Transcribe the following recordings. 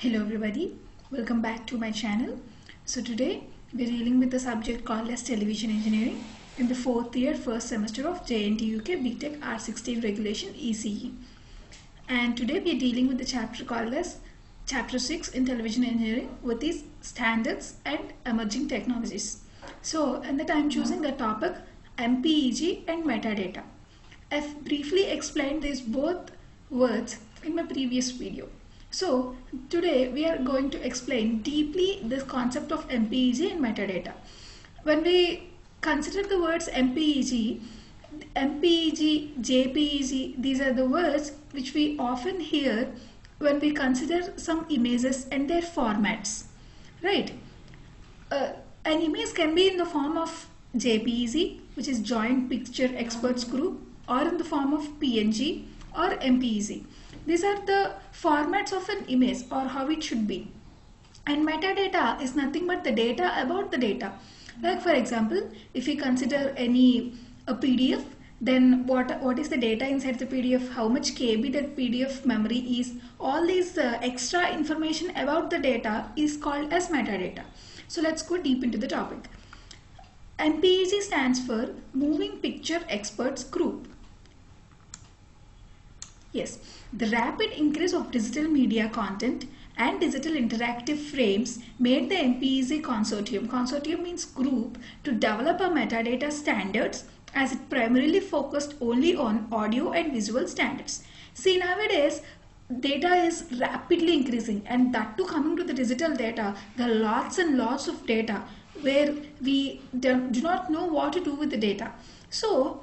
Hello everybody, welcome back to my channel. So today we're dealing with the subject called as television engineering in the fourth year first semester of Jntuk B.Tech R16 regulation ECE. And today we're dealing with the chapter called as chapter 6 in television engineering with these standards and emerging technologies. So in that I'm choosing the topic Mpeg and metadata. I've briefly explained these both words in my previous video. So today we are going to explain deeply this concept of Mpeg and metadata. When we consider the words Mpeg, JPEG, these are the words which we often hear when we consider some images and their formats, right? An image can be in the form of JPEG, which is Joint Picture Experts Group, or in the form of PNG or MPEG. These are the formats of an image or how it should be. And metadata is nothing but the data about the data. Like for example, if we consider a PDF, then what is the data inside the PDF, how much KB that PDF memory is, all these extra information about the data is called as metadata. So let's go deep into the topic. MPEG stands for Moving Picture Experts Group. Yes, the rapid increase of digital media content and digital interactive frames made the Mpeg consortium, consortium means group, to develop a metadata standards, as it primarily focused only on audio and visual standards. See, nowadays data is rapidly increasing, and that too coming to the digital data, there are lots and lots of data where we do not know what to do with the data. So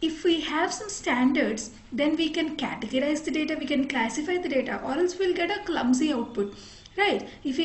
if we have some standards, then we can categorize the data, we can classify the data, or else we'll get a clumsy output, right? If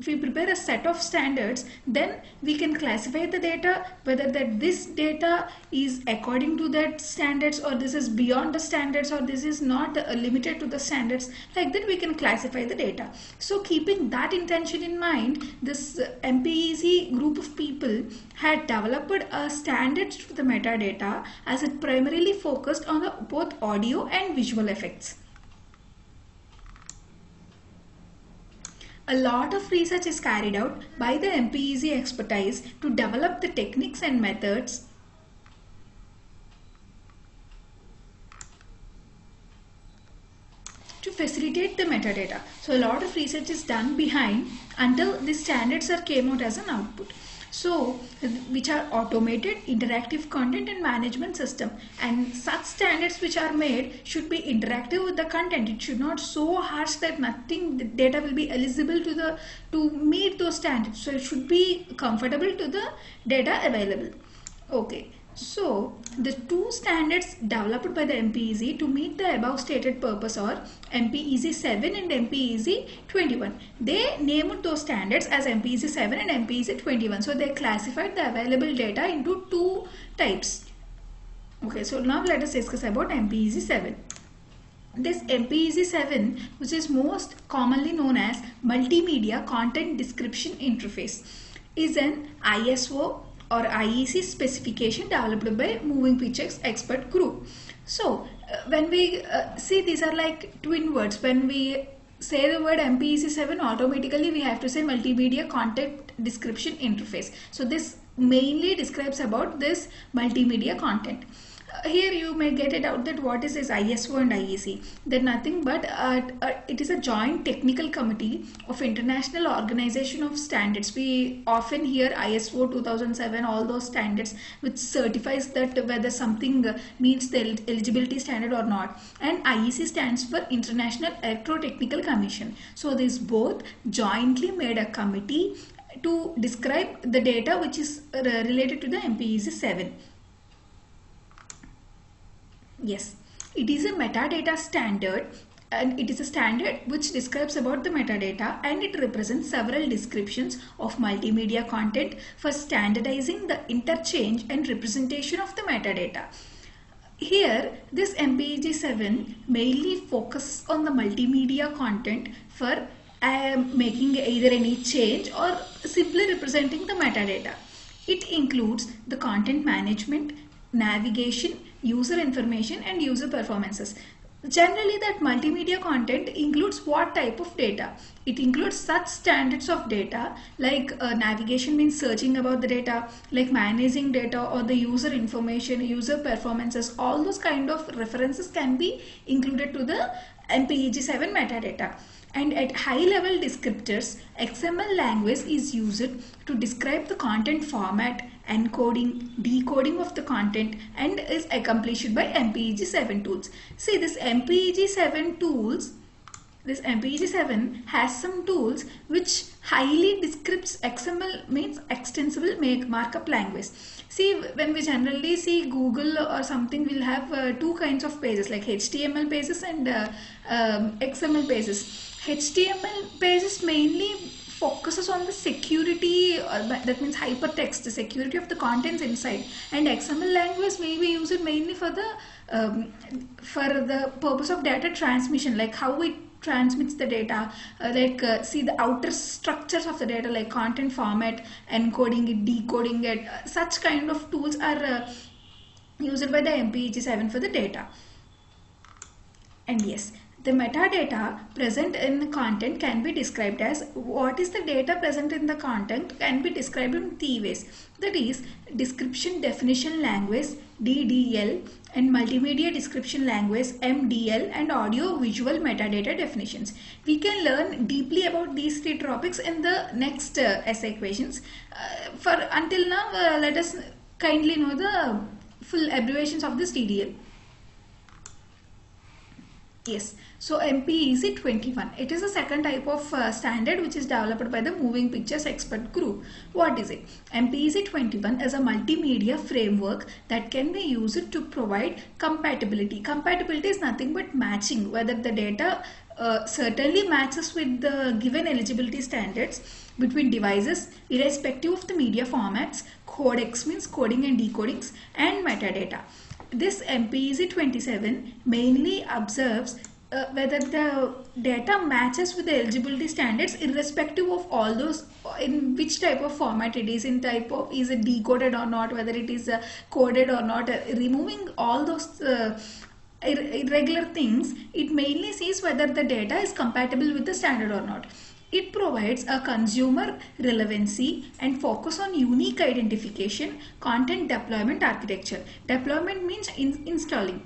we prepare a set of standards, then we can classify the data, whether that this data is according to that standards, or this is beyond the standards, or this is not limited to the standards. Like that we can classify the data. So keeping that intention in mind, this Mpeg group of people had developed a standards for the metadata, as it primarily focused on both audio and visual effects. A lot of research is carried out by the Mpeg expertise to develop the techniques and methods to facilitate the metadata. So a lot of research is done behind until the standards came out as an output. So which are automated interactive content and management system, and such standards which are made should be interactive with the content. It should not so harsh that nothing, the data will be eligible to meet those standards. So it should be comfortable to the data available. Okay. So the two standards developed by the Mpeg to meet the above stated purpose are Mpeg 7 and Mpeg 21. They named those standards as Mpeg 7 and Mpeg 21. So they classified the available data into two types. Okay, so now let us discuss about Mpeg 7. This Mpeg 7, which is most commonly known as Multimedia Content Description Interface, is an ISO or IEC specification developed by Moving Pictures Expert Group. So when we see, these are like twin words. When we say the word Mpeg 7, automatically we have to say Multimedia Content Description Interface. So this mainly describes about this multimedia content. Here you may get it out that what is this ISO and IEC. They're nothing but it is a joint technical committee of International Organization of Standards. We often hear ISO 2007, all those standards which certifies that whether something meets the eligibility standard or not. And IEC stands for International Electrotechnical Commission. So these both jointly made a committee to describe the data which is related to the Mpeg 7. Yes, it is a metadata standard, and it is a standard which describes about the metadata, and it represents several descriptions of multimedia content for standardizing the interchange and representation of the metadata. Here, this Mpeg 7 mainly focuses on the multimedia content for making either any change or simply representing the metadata. It includes the content management, navigation, user information and user performances. Generally, that multimedia content includes what type of data? It includes such standards of data like navigation means searching about the data, like managing data or the user information, user performances, all those kind of references can be included to the Mpeg-7 metadata. And at high level descriptors, XML language is used to describe the content format, encoding, decoding of the content, and is accomplished by Mpeg-7 tools. See, this Mpeg-7 has some tools which highly describes XML means extensible markup language. See, when we generally see Google or something, will have two kinds of pages like HTML pages and XML pages. HTML pages mainly focuses on the security, that means hypertext, the security of the contents inside, and XML language may be used mainly for the purpose of data transmission, like how it transmits the data, see the outer structures of the data like content format, encoding it, decoding it. Such kind of tools are used by the Mpeg-7 for the data. And yes, the metadata present in the content can be described as, what is the data present in the content can be described in three ways. That is description definition language DDL, and multimedia description language MDL, and audio visual metadata definitions. We can learn deeply about these three topics in the next essay questions. Until now, let us kindly know the full abbreviations of this DDL. Yes, so Mpeg-21. It is a second type of standard which is developed by the Moving Pictures Expert Group. What is it? Mpeg-21 is a multimedia framework that can be used to provide compatibility. Compatibility is nothing but matching, whether the data certainly matches with the given eligibility standards between devices irrespective of the media formats, codecs means coding and decodings, and metadata. This Mpeg-27 mainly observes whether the data matches with the eligibility standards irrespective of all those, in which type of format it is, in type of is it decoded or not, whether it is coded or not, removing all those irregular things. It mainly sees whether the data is compatible with the standard or not. It provides a consumer relevancy and focus on unique identification, content deployment architecture. Deployment means installing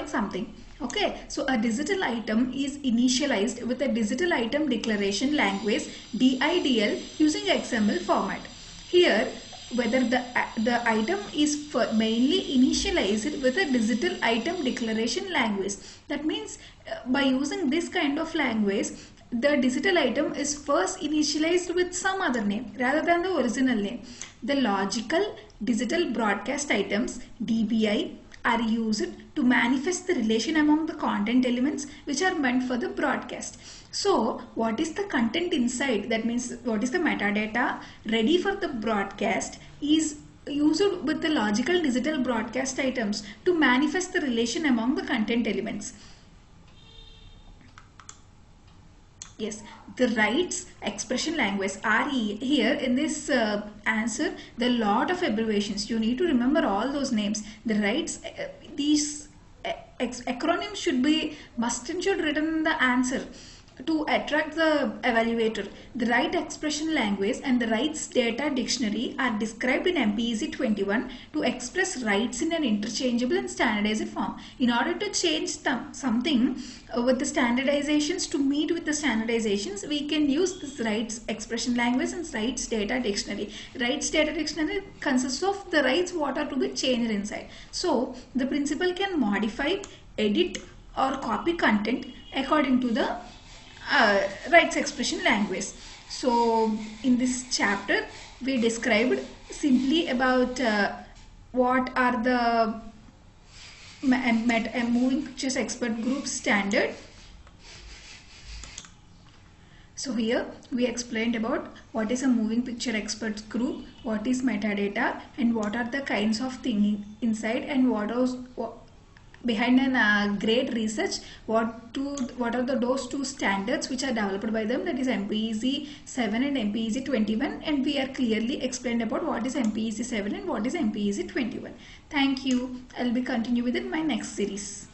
something. Okay, so a digital item is initialized with a digital item declaration language DIDL using XML format. Here, whether the item is mainly initialized with a digital item declaration language. That means by using this kind of language, the digital item is first initialized with some other name rather than the original name. The logical digital broadcast items DBI are used to manifest the relation among the content elements which are meant for the broadcast. So what is the content inside, that means what is the metadata ready for the broadcast, is used with the logical digital broadcast items to manifest the relation among the content elements. Yes, the rights expression language RE. Here in this answer, there are a lot of abbreviations. You need to remember all those names. The rights, these acronyms should be must and should written in the answer to attract the evaluator. The right expression language and the rights data dictionary are described in Mpeg-21 to express rights in an interchangeable and standardized form. In order to change something with the standardizations to meet with the standardizations, we can use this rights expression language and rights data dictionary. Rights data dictionary consists of the rights what are to be changed inside. So the principal can modify, edit or copy content according to the rights expression language. So in this chapter we described simply about what are the Moving Pictures Expert Group standard. So here we explained about what is a Moving Picture Experts Group, what is metadata, and what are the kinds of things inside, and what behind an great research, what are those two standards which are developed by them, that is Mpeg-7 and Mpeg-21, and we are clearly explained about what is Mpeg-7 and what is Mpeg-21. Thank you. I will be continue with it in my next series.